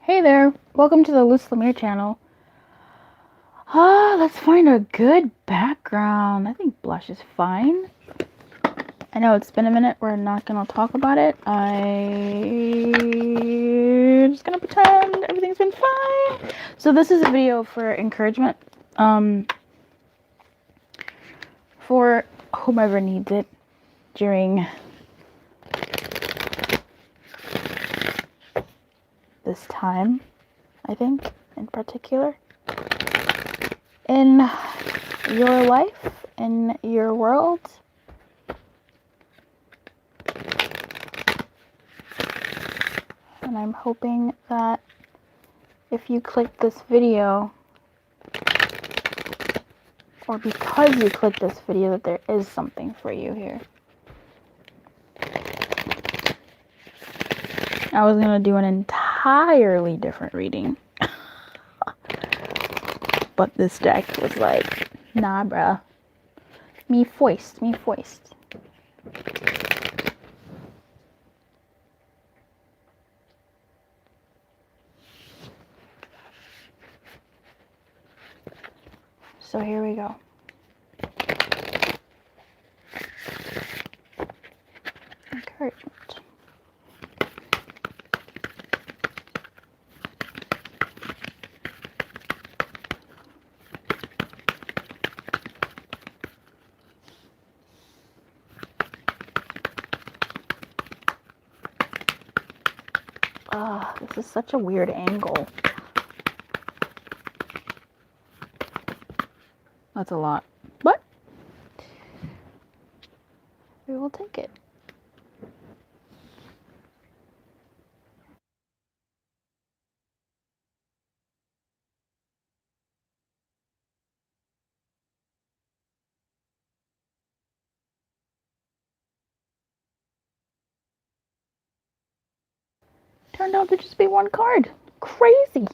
Hey there, welcome to the Lumiere channel. Let's find a good background. I think blush is fine. I know it's been a minute, we're not gonna talk about it. I'm just gonna pretend everything's been fine. So this is a video for encouragement, for whomever needs it during this time, I think, in particular. In your life, in your world. And I'm hoping that if you click this video, or because you click this video, that there is something for you here. I was gonna do an entirely different reading. But this deck was like, nah, bruh. Me foist. So here we go. Encouragement. This is such a weird angle. That's a lot, but we will take it. Turned out to just be one card. Crazy.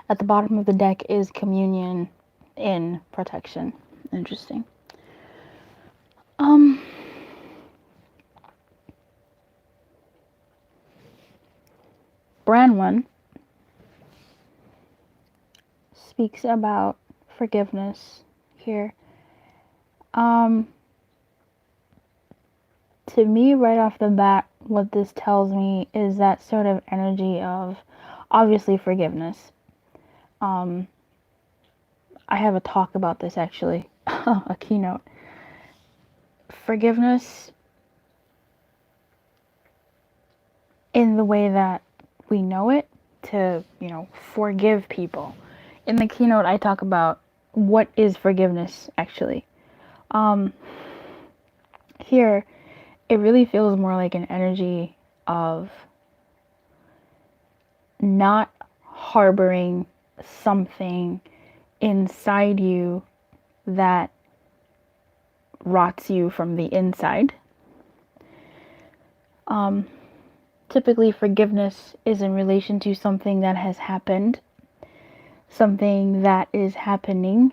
At the bottom of the deck is communion in protection. Interesting. Brand one speaks about forgiveness here. To me, right off the bat, what this tells me is that sort of energy of, obviously, forgiveness. I have a talk about this, actually, a keynote. Forgiveness in the way that we know it, to, forgive people. In the keynote, I talk about what is forgiveness, actually. Here, it really feels more like an energy of not harboring something inside you that rots you from the inside. Typically, forgiveness is in relation to something that has happened, something that is happening,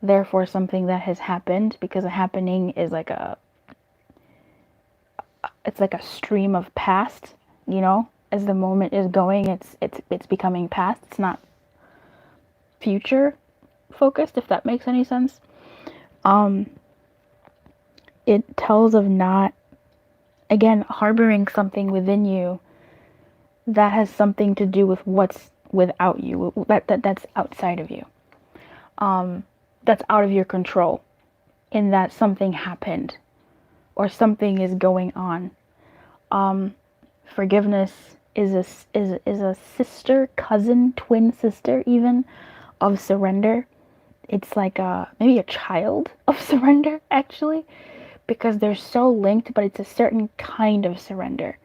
therefore something that has happened, because a happening is like it's like a stream of past, as the moment is going, it's becoming past. It's not future focused, if that makes any sense. It tells of not, again, harboring something within you that has something to do with what's without you, that's outside of you, that's out of your control, in that something happened or something is going on. Forgiveness is a sister, cousin, twin sister even, of surrender. It's like maybe a child of surrender, actually, because they're so linked, but it's a certain kind of surrender,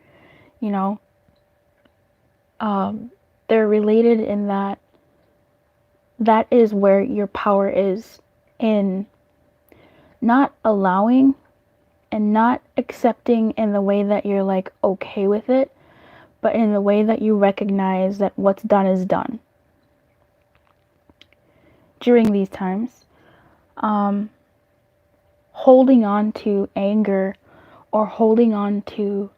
they're related in that is where your power is, in not allowing and not accepting in the way that you're like okay with it, but in the way that you recognize that what's done is done. During these times, holding on to anger or holding on to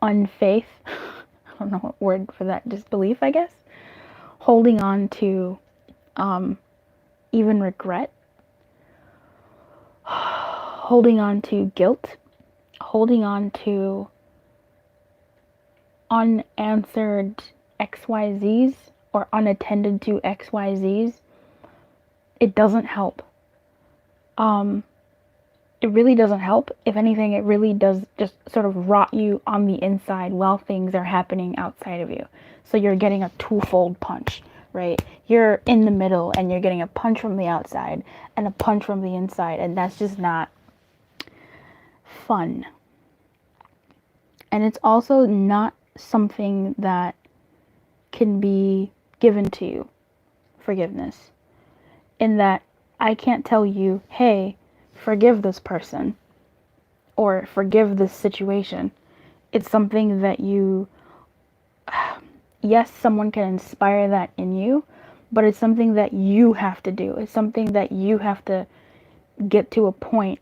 unfaith. I don't know what word for that, disbelief, I guess. Holding on to even regret, holding on to guilt, holding on to unanswered XYZs or unattended to XYZs, it doesn't help. It really doesn't help. If anything, it really does just sort of rot you on the inside while things are happening outside of you. So you're getting a twofold punch, right? You're in the middle and you're getting a punch from the outside and a punch from the inside, and that's just not fun. And it's also not something that can be given to you, forgiveness. In that I can't tell you, hey, forgive this person or forgive this situation. It's something that you, yes, someone can inspire that in you, but it's something that you have to do. It's something that you have to get to a point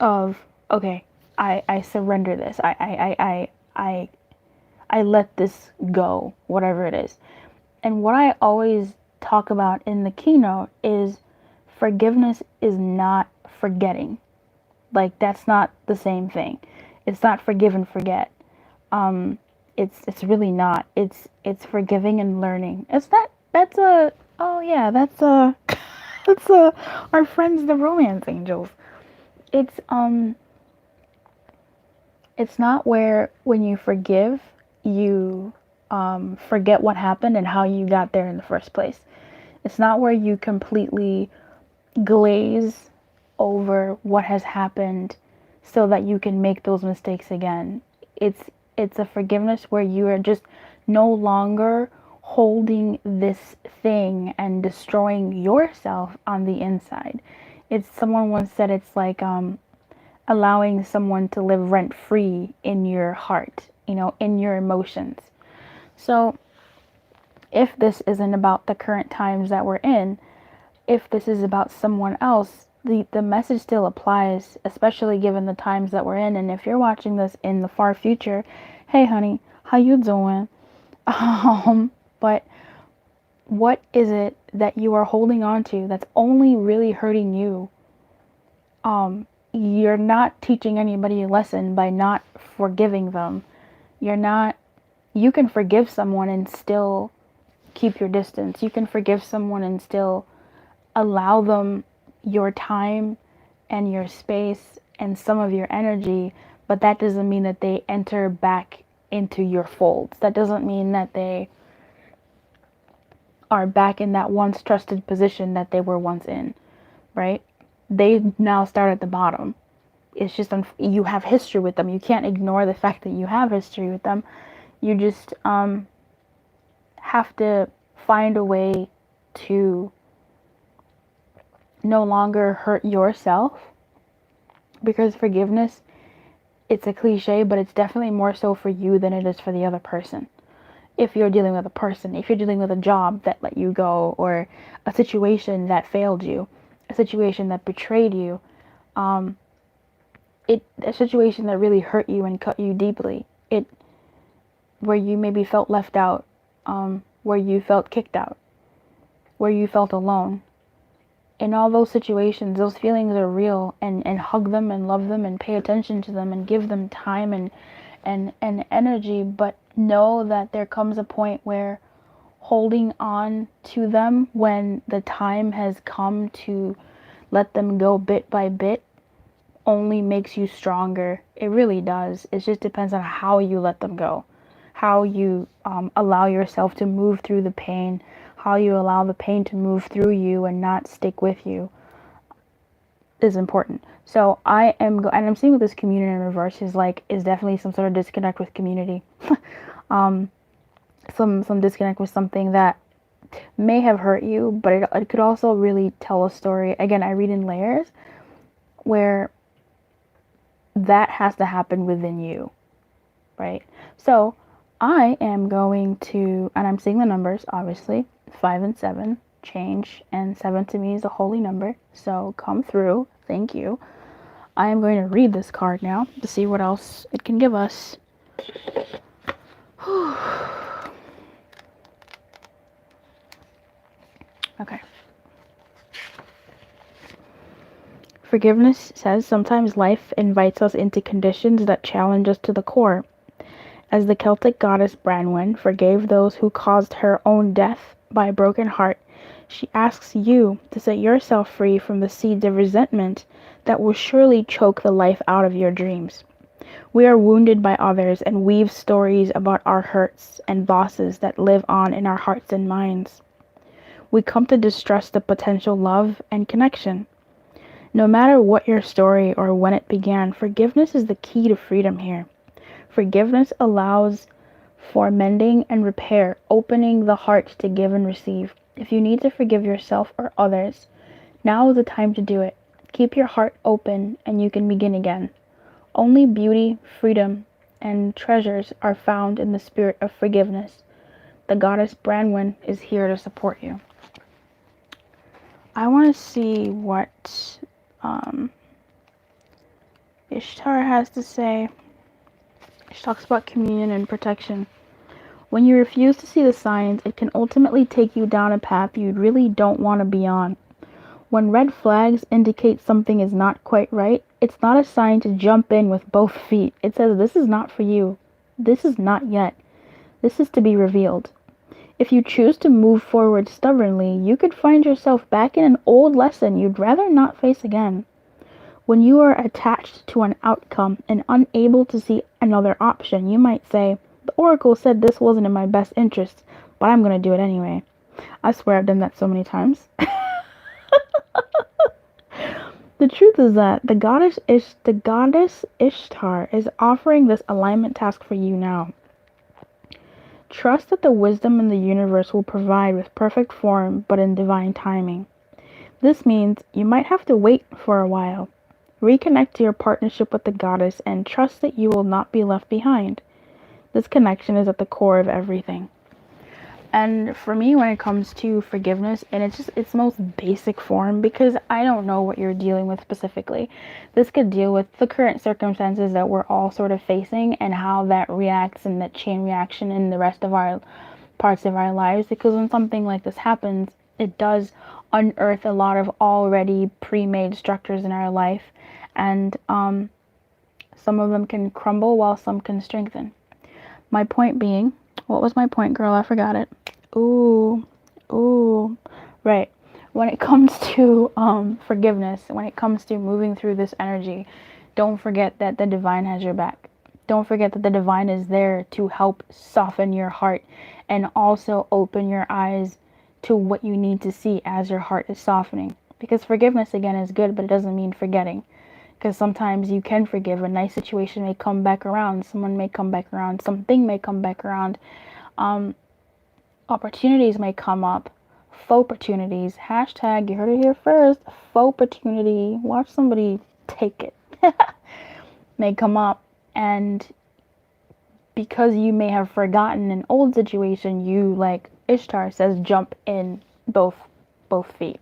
of, okay, I surrender this. I let this go, whatever it is. And what I always talk about in the keynote is forgiveness is not forgetting. Like, that's not the same thing. It's not forgive and forget. It's really not. It's forgiving and learning. That's our friends the romance angels. It's not where when you forgive you forget what happened and how you got there in the first place. It's not where you completely glaze over what has happened so that you can make those mistakes again. It's a forgiveness where you are just no longer holding this thing and destroying yourself on the inside. It's, someone once said, it's like allowing someone to live rent free in your heart, in your emotions. So if this isn't about the current times that we're in, if this is about someone else, the message still applies, especially given the times that we're in. And if you're watching this in the far future, hey honey, how you doing? But what is it that you are holding on to that's only really hurting you? You're not teaching anybody a lesson by not forgiving them. You can forgive someone and still keep your distance. You can forgive someone and still allow them your time and your space and some of your energy, but that doesn't mean that they enter back into your folds. That doesn't mean that they are back in that once trusted position that they were once in, right? They now start at the bottom. It's just, you have history with them. You can't ignore the fact that you have history with them. You just have to find a way to no longer hurt yourself, because forgiveness, it's a cliche, but it's definitely more so for you than it is for the other person. If you're dealing with a person, if you're dealing with a job that let you go, or a situation that failed you, a situation that betrayed you, a situation that really hurt you and cut you deeply, where you maybe felt left out, where you felt kicked out, where you felt alone. In all those situations, those feelings are real, and hug them and love them and pay attention to them and give them time and energy, but know that there comes a point where holding on to them when the time has come to let them go bit by bit only makes you stronger. It really does. It just depends on how you let them go, how you allow yourself to move through the pain, how you allow the pain to move through you and not stick with you is important. So and I'm seeing with this community in reverse is definitely some sort of disconnect with community. Some disconnect with something that may have hurt you, but it could also really tell a story. Again, I read in layers where that has to happen within you, right? So I am going to, and I'm seeing the numbers, obviously, 5 and 7 change, and 7 to me is a holy number, so come through. Thank you. I am going to read this card now to see what else it can give us. Okay. Forgiveness says sometimes life invites us into conditions that challenge us to the core. As the Celtic goddess Branwen forgave those who caused her own death by a broken heart, she asks you to set yourself free from the seeds of resentment that will surely choke the life out of your dreams. We are wounded by others and weave stories about our hurts and losses that live on in our hearts and minds. We come to distrust the potential love and connection. No matter what your story or when it began, forgiveness is the key to freedom here. Forgiveness allows for mending and repair, opening the heart to give and receive. If you need to forgive yourself or others, now is the time to do it. Keep your heart open and you can begin again. Only beauty, freedom, and treasures are found in the spirit of forgiveness. The goddess Branwen is here to support you. I want to see what Ishtar has to say. She talks about communion and protection. When you refuse to see the signs, it can ultimately take you down a path you really don't want to be on. When red flags indicate something is not quite right, it's not a sign to jump in with both feet. It says, this is not for you. This is not yet. This is to be revealed. If you choose to move forward stubbornly, you could find yourself back in an old lesson you'd rather not face again. When you are attached to an outcome and unable to see another option, you might say, the oracle said this wasn't in my best interest, but I'm going to do it anyway. I swear I've done that so many times. The truth is that the goddess Ishtar is offering this alignment task for you now. Trust that the wisdom in the universe will provide with perfect form, but in divine timing. This means you might have to wait for a while. Reconnect to your partnership with the goddess and trust that you will not be left behind. This connection is at the core of everything. And for me, when it comes to forgiveness, and it's just its most basic form, because I don't know what you're dealing with specifically. This could deal with the current circumstances that we're all sort of facing and how that reacts and that chain reaction in the rest of our parts of our lives. Because when something like this happens, it does unearth a lot of already pre-made structures in our life. And some of them can crumble while some can strengthen. My point being, what was my point, girl? I forgot it. Right. When it comes to forgiveness, when it comes to moving through this energy, don't forget that the divine has your back. Don't forget that the divine is there to help soften your heart and also open your eyes to what you need to see as your heart is softening. Because forgiveness, again, is good, but it doesn't mean forgetting. Because sometimes you can forgive. A nice situation may come back around. Someone may come back around. Something may come back around. Opportunities may come up. Faux opportunities. Hashtag, you heard it here first. Faux opportunity. Watch somebody take it. May come up. And because you may have forgotten an old situation, you, like Ishtar says, jump in both feet.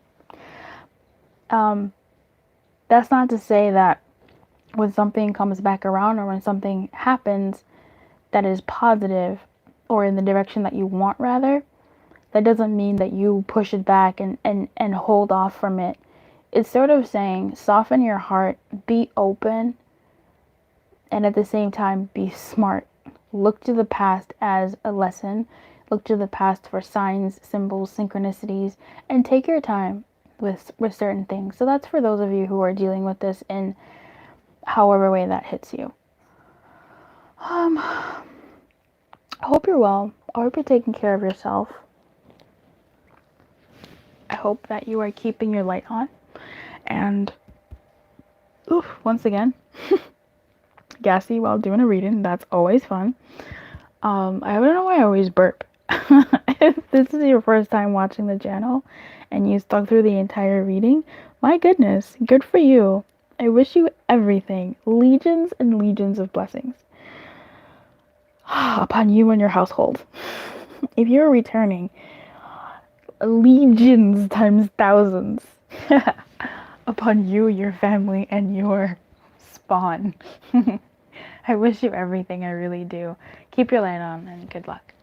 That's not to say that when something comes back around or when something happens that is positive or in the direction that you want, rather, that doesn't mean that you push it back and hold off from it. It's sort of saying soften your heart, be open, and at the same time be smart. Look to the past as a lesson. Look to the past for signs, symbols, synchronicities, and take your time with certain things. So that's for those of you who are dealing with this in however way that hits you. I hope you're well. I hope you're taking care of yourself. I hope that you are keeping your light on. And once again, gassy while doing a reading. That's always fun. I don't know why I always burp. If this is your first time watching the channel and you stuck through the entire reading, my goodness, good for you. I wish you everything. Legions and legions of blessings upon you and your household. If you're returning, legions times thousands upon you, your family, and your spawn. I wish you everything. I really do. Keep your light on and good luck.